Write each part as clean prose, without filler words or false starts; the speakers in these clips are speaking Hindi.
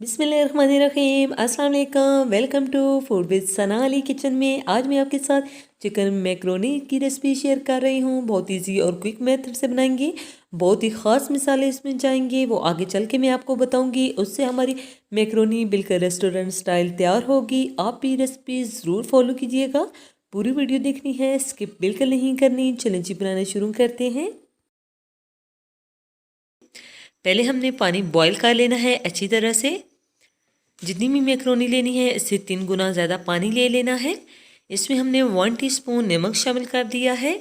बिस्मिल्लाहिर्रहमानिर्रहीम, अस्सलाम वालेकुम। Welcome to food with Sana Ali kitchen में। आज मैं आपके साथ चिकन मैक्रोनी की रेसिपी शेयर कर रही हूँ। बहुत इजी और क्विक मेथड से बनाएंगे। बहुत ही ख़ास मसाले इसमें जाएंगे, वो आगे चल के मैं आपको बताऊँगी। उससे हमारी मैक्रोनी बिल्कुल रेस्टोरेंट स्टाइल तैयार होगी। आप भी रेसिपी ज़रूर फॉलो कीजिएगा। पूरी वीडियो देखनी है, स्किप बिल्कुल नहीं करनी। चलें जी, बनाना शुरू करते हैं। पहले हमने पानी बॉयल कर लेना है अच्छी तरह से। जितनी भी मैक्रोनी लेनी है इससे 3 गुना ज़्यादा पानी ले लेना है। इसमें हमने 1 टीस्पून नमक शामिल कर दिया है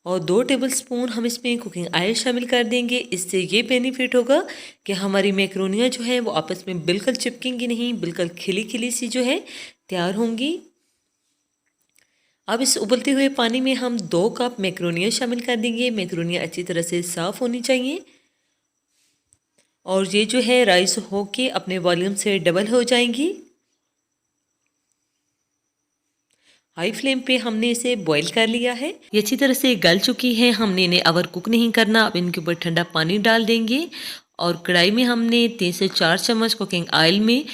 और 2 टेबलस्पून हम इसमें कुकिंग ऑयल शामिल कर देंगे। इससे ये बेनिफिट होगा कि हमारी मैक्रोनियाँ जो हैं वो आपस में बिल्कुल चिपकेंगी नहीं, बिल्कुल खिली खिली सी जो है तैयार होंगी। अब इस उबलते हुए पानी में हम 2 कप मैक्रोनियाँ शामिल कर देंगे। मैक्रोनियाँ अच्छी तरह से साफ़ होनी चाहिए और ये जो है राइस होके अपने वॉल्यूम से डबल हो जाएंगी। हाई फ्लेम पे हमने इसे बॉईल कर लिया है। ये अच्छी तरह से गल चुकी है। हमने इन्हें ओवर कुक नहीं करना। अब इनके ऊपर ठंडा पानी डाल देंगे और कढ़ाई में हमने 3 से 4 चम्मच कुकिंग ऑयल में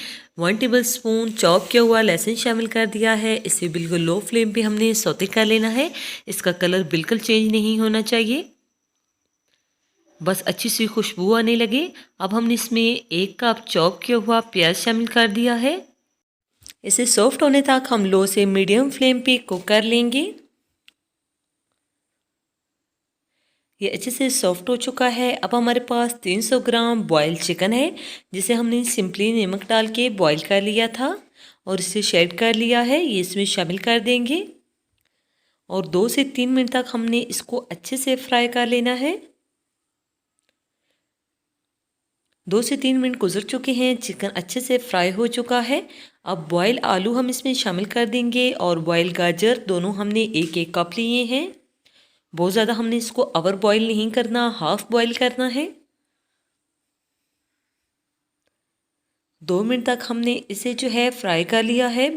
1 टेबलस्पून चॉप किया हुआ लहसुन शामिल कर दिया है। इसे बिल्कुल लो फ्लेम पे हमने सौते कर लेना है। इसका कलर बिल्कुल चेंज नहीं होना चाहिए, बस अच्छी सी खुशबू आने लगे। अब हमने इसमें 1 कप चॉप किया हुआ प्याज शामिल कर दिया है। इसे सॉफ्ट होने तक हम लो से मीडियम फ्लेम पे कुक कर लेंगे। ये अच्छे से सॉफ्ट हो चुका है। अब हमारे पास 300 ग्राम बॉयल चिकन है, जिसे हमने सिंपली नमक डाल के बॉयल कर लिया था और इसे शेड कर लिया है। ये इसमें शामिल कर देंगे और 2 से 3 मिनट तक हमने इसको अच्छे से फ्राई कर लेना है। 2 से 3 मिनट गुजर चुके हैं, चिकन अच्छे से फ्राई हो चुका है। अब बॉयल आलू हम इसमें शामिल कर देंगे और बॉयल गाजर दोनों हमने 1-1 कप लिए हैं। बहुत ज़्यादा हमने इसको ओवर बॉयल नहीं करना, हाफ बॉयल करना है। 2 मिनट तक हमने इसे जो है फ्राई कर लिया है।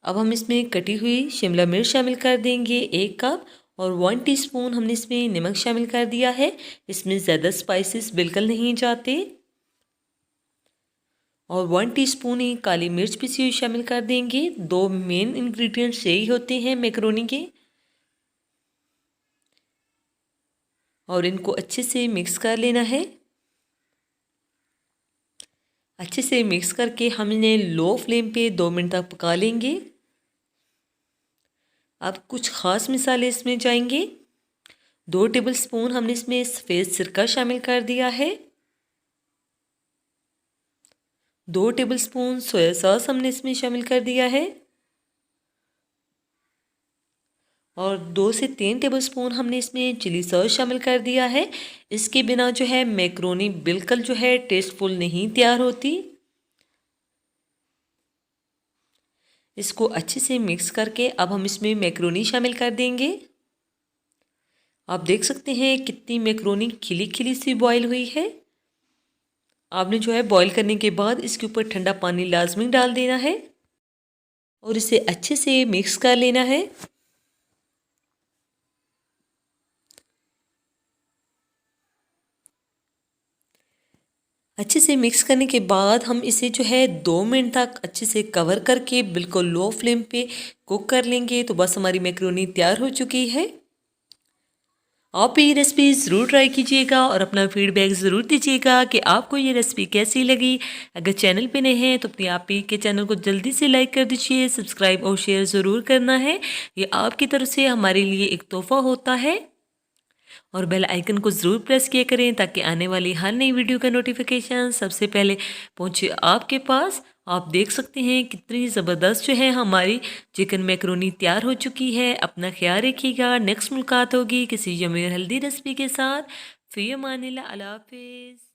अब हम इसमें कटी हुई शिमला मिर्च शामिल कर देंगे 1 कप और 1 टीस्पून हमने इसमें नमक शामिल कर दिया है। इसमें ज़्यादा स्पाइसेस बिल्कुल नहीं जाते। और 1 टीस्पून ही काली मिर्च पिसी हुई शामिल कर देंगे। 2 मेन इंग्रेडिएंट्स यही होते हैं मैक्रोनी के। और इनको अच्छे से मिक्स कर लेना है। अच्छे से मिक्स करके हम इन्हें लो फ्लेम पे 2 मिनट तक पका लेंगे। अब कुछ ख़ास मसाले इसमें जाएंगे। 2 टेबलस्पून हमने इसमें सफ़ेद सिरका शामिल कर दिया है। 2 टेबलस्पून सोया सॉस हमने इसमें शामिल कर दिया है और 2 से 3 टेबलस्पून हमने इसमें चिली सॉस शामिल कर दिया है। इसके बिना जो है मैक्रोनी बिल्कुल जो है टेस्टफुल नहीं तैयार होती। इसको अच्छे से मिक्स करके अब हम इसमें मैक्रोनी शामिल कर देंगे। आप देख सकते हैं कितनी मैक्रोनी खिली खिली सी बॉईल हुई है। आपने जो है बॉईल करने के बाद इसके ऊपर ठंडा पानी लाजमी डाल देना है और इसे अच्छे से मिक्स कर लेना है। अच्छे से मिक्स करने के बाद हम इसे जो है 2 मिनट तक अच्छे से कवर करके बिल्कुल लो फ्लेम पे कुक कर लेंगे। तो बस हमारी मैक्रोनी तैयार हो चुकी है। आप भी ये रेसिपी ज़रूर ट्राई कीजिएगा और अपना फीडबैक ज़रूर दीजिएगा कि आपको ये रेसिपी कैसी लगी। अगर चैनल पे नए हैं तो अपने आप ही के चैनल को जल्दी से लाइक कर दीजिए, सब्सक्राइब और शेयर ज़रूर करना है। ये आपकी तरफ से हमारे लिए एक तोहफ़ा होता है। और बेल आइकन को ज़रूर प्रेस किया करें ताकि आने वाली हर नई वीडियो का नोटिफिकेशन सबसे पहले पहुंचे आपके पास। आप देख सकते हैं कितनी ज़बरदस्त जो है हमारी चिकन मैक्रोनी तैयार हो चुकी है। अपना ख्याल रखिएगा। नेक्स्ट मुलाकात होगी किसी यम्मी और हेल्दी रेसिपी के साथ। फ़ी अमानिल्लाह, अल्लाह हाफ़िज़।